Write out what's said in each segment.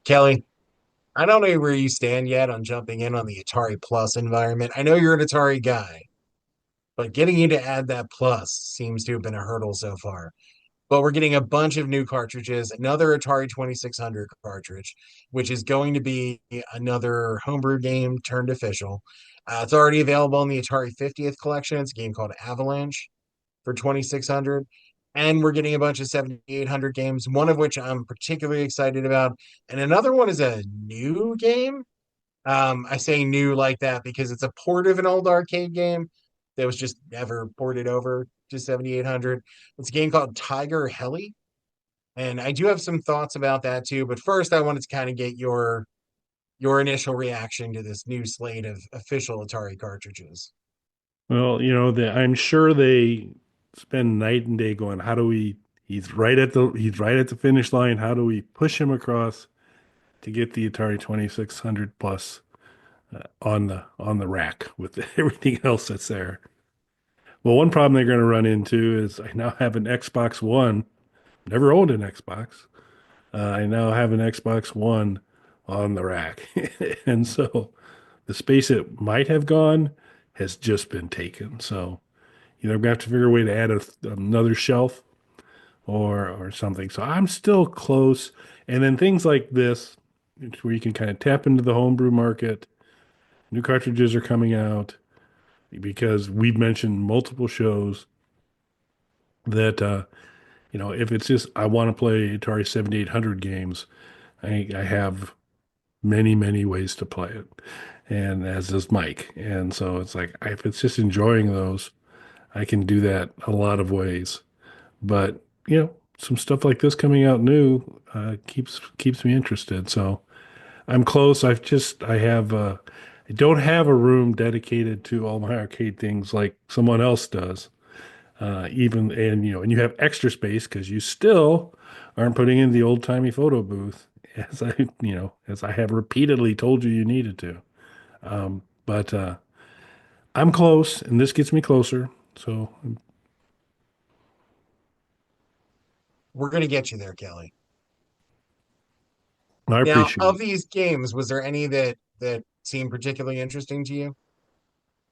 Kelly, I don't know where you stand yet on jumping in on the Atari Plus environment. I know you're an Atari guy, but getting you to add that Plus seems to have been a hurdle so far. But we're getting a bunch of new cartridges, another Atari 2600 cartridge, which is going to be another homebrew game turned official. It's already available in the Atari 50th collection. It's a game called Avalanche for 2600. And we're getting a bunch of 7800 games, one of which I'm particularly excited about. And another one is a new game. I say new like that because it's a port of an old arcade game that was just never ported over to 7800. It's a game called Tiger Heli. And I do have some thoughts about that too. But first, I wanted to kind of get your initial reaction to this new slate of official Atari cartridges. Well, I'm sure they spend night and day going, how do we, he's right at the finish line. How do we push him across to get the Atari 2600 plus on the rack with everything else that's there? Well, one problem they're going to run into is I now have an Xbox One. Never owned an Xbox. I now have an Xbox One on the rack. And so the space it might have gone has just been taken. So either I'm gonna have to figure a way to add another shelf or something. So I'm still close. And then things like this, where you can kind of tap into the homebrew market. New cartridges are coming out because we've mentioned multiple shows that if it's just I want to play Atari 7800 games, I have many ways to play it, and as does Mike. And so it's like if it's just enjoying those, I can do that a lot of ways. But some stuff like this coming out new keeps me interested. So I'm close. I don't have a room dedicated to all my arcade things like someone else does. And you have extra space because you still aren't putting in the old timey photo booth as I have repeatedly told you you needed to. But I'm close, and this gets me closer. So We're going to get you there, Kelly. I Now, appreciate of it. these games, was there any that seemed particularly interesting to you?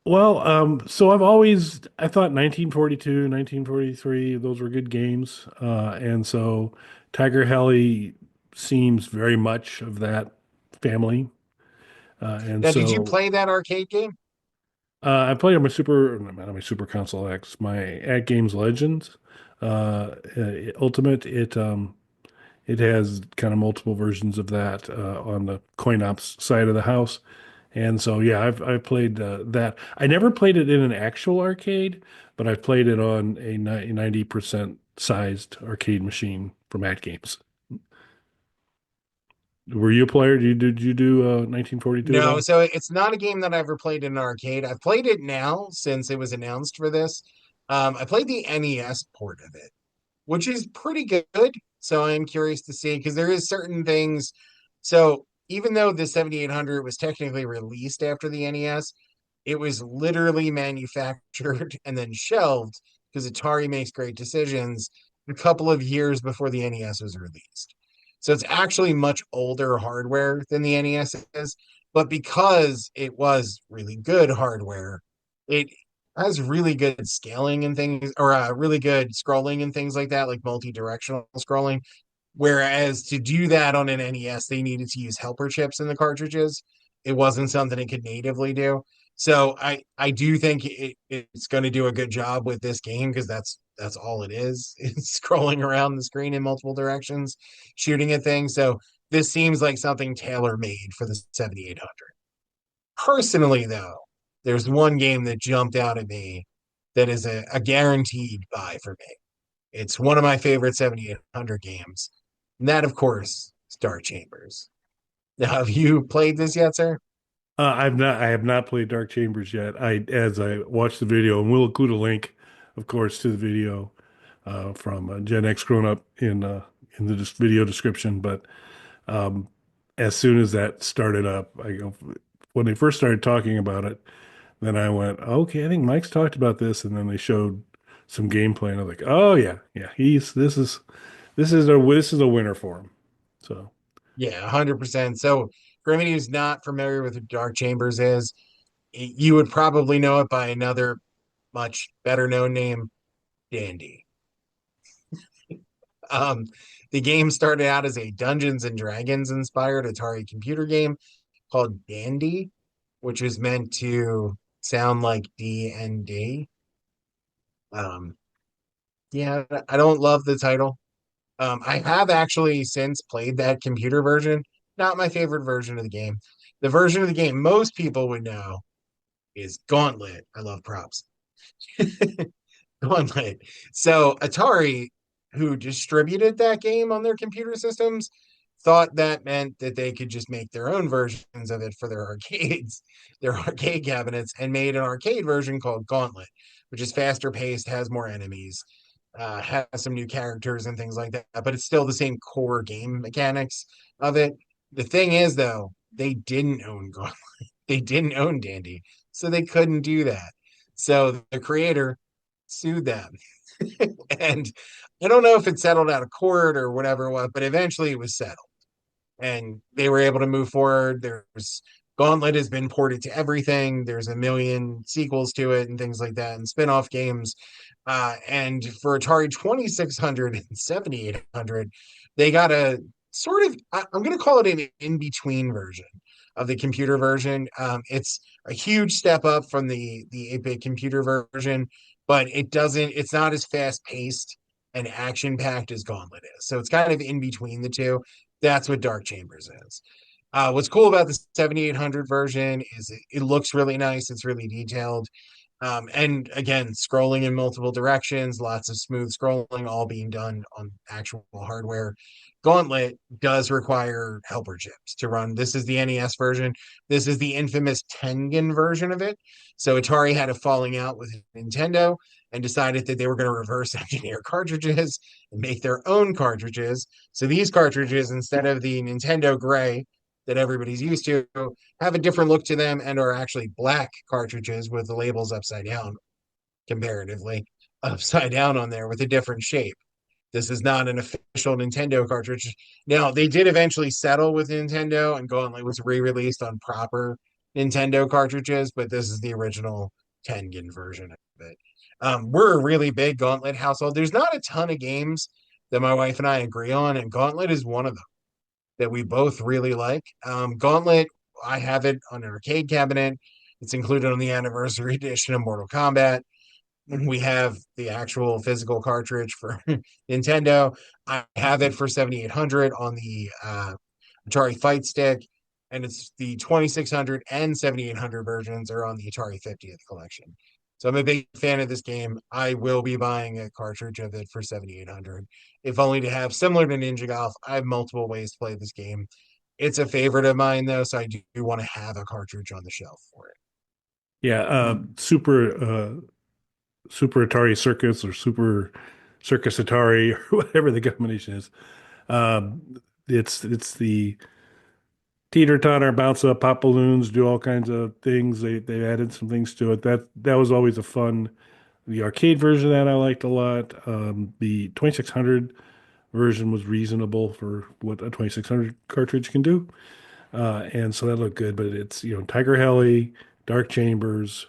Well, so I thought 1942, 1943, those were good games. And so Tiger Heli seems very much of that family. And Now, did you so play that arcade game? I played on not on my Super Console X, my At Games Legends Ultimate. It has kind of multiple versions of that on the coin ops side of the house. And so, yeah, I've played that. I never played it in an actual arcade, but I've played it on a 90% sized arcade machine from At Games. Were you a player? Did you do 1942 at No, all? so it's not a game that I ever played in an arcade. I've played it now since it was announced for this. I played the NES port of it, which is pretty good. So I'm curious to see because there is certain things. So even though the 7800 was technically released after the NES, it was literally manufactured and then shelved because Atari makes great decisions a couple of years before the NES was released. So it's actually much older hardware than the NES is, but because it was really good hardware, it has really good scaling and things, or really good scrolling and things like that, like multi-directional scrolling. Whereas to do that on an NES, they needed to use helper chips in the cartridges. It wasn't something it could natively do. So I do think it's going to do a good job with this game because that's all it is. It's scrolling around the screen in multiple directions, shooting at things. So this seems like something tailor made for the 7800. Personally, though, there's one game that jumped out at me that is a guaranteed buy for me. It's one of my favorite 7800 games. And that, of course, is Dark Chambers. Now, have you played this yet, sir? I have not played Dark Chambers yet. As I watched the video, and we'll include a link, of course, to the video from GenXGrownUp in the video description. But um, as soon as that started up, when they first started talking about it, then I went, okay, I think Mike's talked about this, and then they showed some gameplay, and I was like, oh yeah, yeah, this is a winner for him. So. Yeah, 100%. So for anybody who's not familiar with what Dark Chambers is, you would probably know it by another much better known name, Dandy. Um, the game started out as a Dungeons and Dragons inspired Atari computer game called Dandy, which is meant to sound like D&D. Um, yeah, I don't love the title. I have actually since played that computer version. Not my favorite version of the game. The version of the game most people would know is Gauntlet. I love props. Gauntlet. So Atari, who distributed that game on their computer systems, thought that meant that they could just make their own versions of it for their arcades, their arcade cabinets, and made an arcade version called Gauntlet, which is faster paced, has more enemies, has some new characters and things like that. But it's still the same core game mechanics of it. The thing is, though, they didn't own Gauntlet. They didn't own Dandy, so they couldn't do that. So the creator sued them. And I don't know if it settled out of court or whatever it was, but eventually it was settled and they were able to move forward. There's Gauntlet has been ported to everything. There's a million sequels to it and things like that and spin-off games. And for Atari 2600 and 7800, they got a sort of, I'm going to call it an in-between version of the computer version. It's a huge step up from the 8-bit computer version, but it's not as fast-paced and action-packed as Gauntlet is. So it's kind of in between the two. That's what Dark Chambers is. What's cool about the 7800 version is it looks really nice. It's really detailed. And again, scrolling in multiple directions, lots of smooth scrolling, all being done on actual hardware. Gauntlet does require helper chips to run. This is the NES version. This is the infamous Tengen version of it. So Atari had a falling out with Nintendo and decided that they were going to reverse engineer cartridges and make their own cartridges. So these cartridges, instead of the Nintendo gray that everybody's used to, have a different look to them and are actually black cartridges with the labels upside down, comparatively, upside down on there with a different shape. This is not an official Nintendo cartridge. Now, they did eventually settle with Nintendo and Gauntlet was re released on proper Nintendo cartridges, but this is the original Tengen version of it. We're a really big Gauntlet household. There's not a ton of games that my wife and I agree on, and Gauntlet is one of them that we both really like. Gauntlet, I have it on an arcade cabinet. It's included on the anniversary edition of Mortal Kombat. We have the actual physical cartridge for Nintendo. I have it for 7800 on the Atari Fight Stick, and it's the 2600 and 7800 versions are on the Atari 50th collection. So I'm a big fan of this game. I will be buying a cartridge of it for 7800, if only to have similar to Ninja Golf. I have multiple ways to play this game. It's a favorite of mine though, so I do want to have a cartridge on the shelf for it. Yeah, Super Atari Circus or Super Circus Atari or whatever the combination is. It's the teeter totter, bounce up, pop balloons, do all kinds of things. They added some things to it. That was always a fun. The arcade version of that I liked a lot. The 2600 version was reasonable for what a 2600 cartridge can do, and so that looked good. But it's Tiger Heli, Dark Chambers,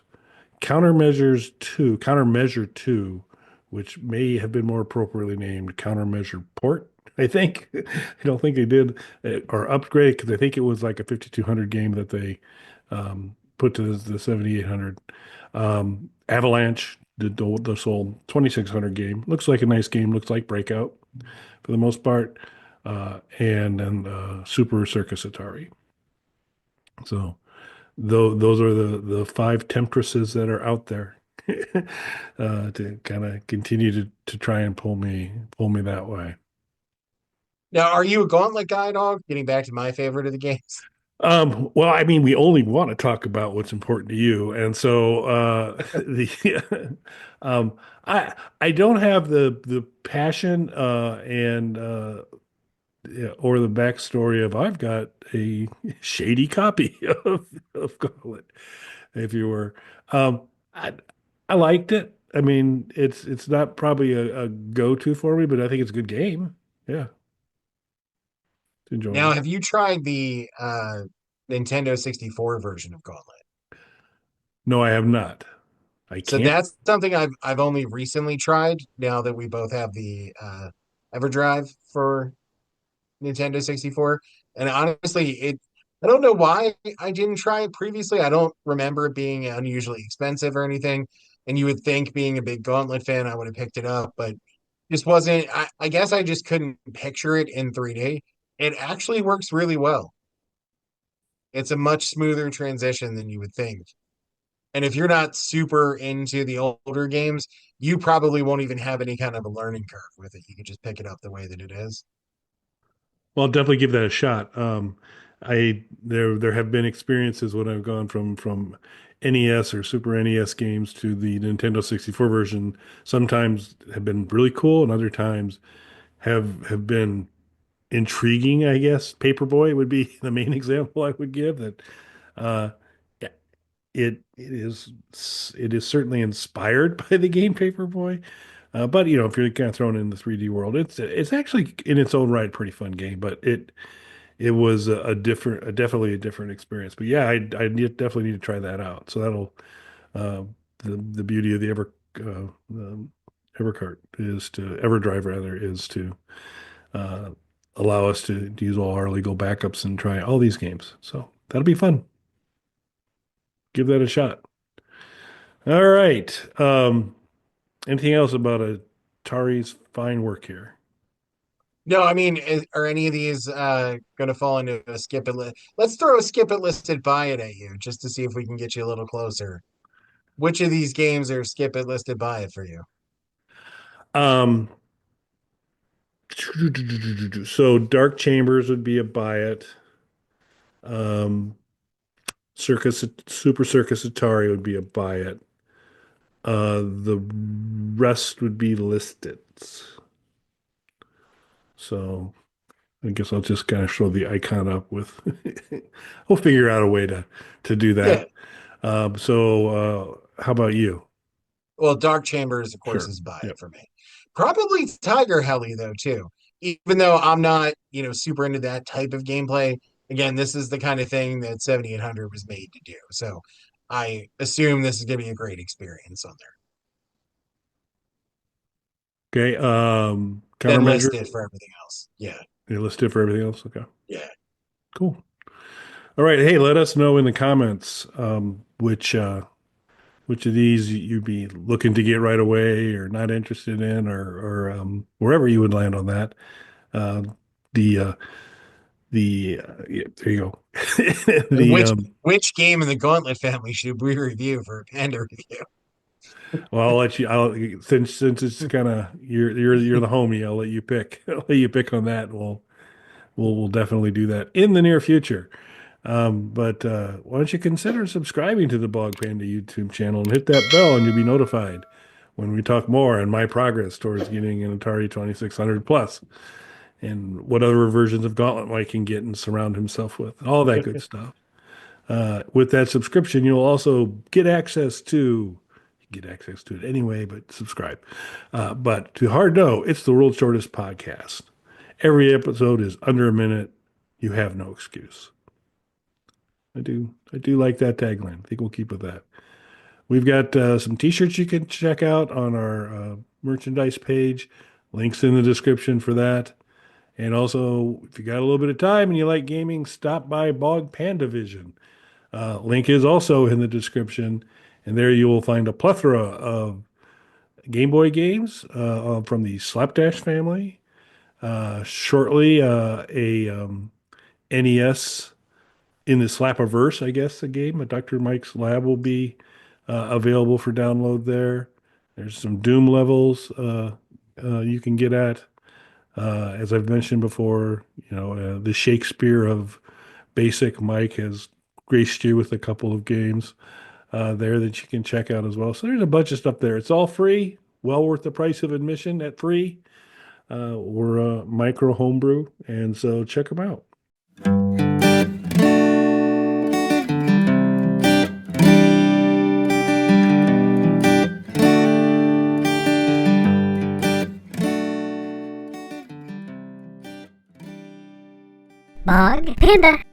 Countermeasure 2, which may have been more appropriately named Countermeasure Port, I think. I don't think they did, or upgrade, because I think it was like a 5200 game that they put to the 7800. Avalanche, the whole 2600 game. Looks like a nice game, looks like Breakout for the most part. And then Super Circus Atari. So those are the five temptresses that are out there to kind of continue to try and pull me that way. Now, are you a Gauntlet guy, dog? Getting back to my favorite of the games. Well, I mean, we only want to talk about what's important to you, and so the um, I don't have the passion and yeah, or the backstory of I've got a shady copy of Gauntlet, if you were. Um, I I liked it. I mean, it's not probably a go-to for me, but I think it's a good game. Yeah. It's Now, enjoyable. have you tried the Nintendo 64 version of Gauntlet? No, I have not. I So can't. that's something I've only recently tried now that we both have the EverDrive for Nintendo 64. And honestly, I don't know why I didn't try it previously. I don't remember it being unusually expensive or anything. And you would think being a big Gauntlet fan, I would have picked it up, but just wasn't. I guess I just couldn't picture it in 3D. It actually works really well. It's a much smoother transition than you would think. And if you're not super into the older games, you probably won't even have any kind of a learning curve with it. You can just pick it up the way that it is. Well, I'll definitely give that a shot. I there have been experiences when I've gone from NES or Super NES games to the Nintendo 64 version. Sometimes have been really cool, and other times have been intriguing, I guess. Paperboy would be the main example I would give. That uh, it is certainly inspired by the game Paperboy, but you know, if you're kind of thrown in the 3D world, it's actually in its own right a pretty fun game. But it was a definitely a different experience. But yeah, definitely need to try that out. So that'll uh, the beauty of the EverCart is to EverDrive rather is to uh, allow us to use all our legal backups and try all these games. So that'll be fun. Give that a shot. All right. Anything else about Atari's fine work here? No, I mean, are any of these going to fall into a skip it list? Let's throw a skip it listed buy it at you just to see if we can get you a little closer. Which of these games are skip it listed buy it for you? Um, so Dark Chambers would be a buy it. Um, Super Circus Atari would be a buy it. The rest would be listed. So I guess I'll just kind of show the icon up with. We'll figure out a way to do Yeah. that. How about you? Well, Dark Chambers, of course, Sure. is buy it Yep. for me. Probably Tiger Heli though too. Even though I'm not, super into that type of gameplay. Again, this is the kind of thing that 7800 was made to do. So I assume this is going to be a great experience on there. Okay. Then Countermeasure. list it for everything else. Yeah. You listed for everything else. Okay. Yeah. Cool. All right. Hey, let us know in the comments which of these you'd be looking to get right away or not interested in, or wherever you would land on that. Uh, the yeah, there you go. And the which game in the Gauntlet family should we review for a Panda review? Well, I'll let you. I'll since it's kind of you're the homie. I'll let you pick. I'll let you pick on that. We'll definitely do that in the near future. But why don't you consider subscribing to the Blog Panda YouTube channel and hit that bell, and you'll be notified when we talk more on my progress towards getting an Atari 2600 plus and what other versions of Gauntlet Mike can get and surround himself with, all that good stuff. With that subscription, you'll also get access to it anyway, but subscribe. But to hard no, it's the world's shortest podcast. Every episode is under a minute. You have no excuse. I do like that tagline. I think we'll keep with that. We've got some t-shirts you can check out on our merchandise page. Links in the description for that. And also, if you got a little bit of time and you like gaming, stop by Bog Panda Vision. Link is also in the description, and there you will find a plethora of Game Boy games from the Slapdash family. Shortly, a NES in the Slapaverse, I guess, a game. Dr. Mike's Lab will be available for download there. There's some Doom levels you can get at. As I've mentioned before, the Shakespeare of Basic Mike has graced you with a couple of games there that you can check out as well. So there's a bunch of stuff there. It's all free, well worth the price of admission at free. We're a micro homebrew, and so check them out. Panda.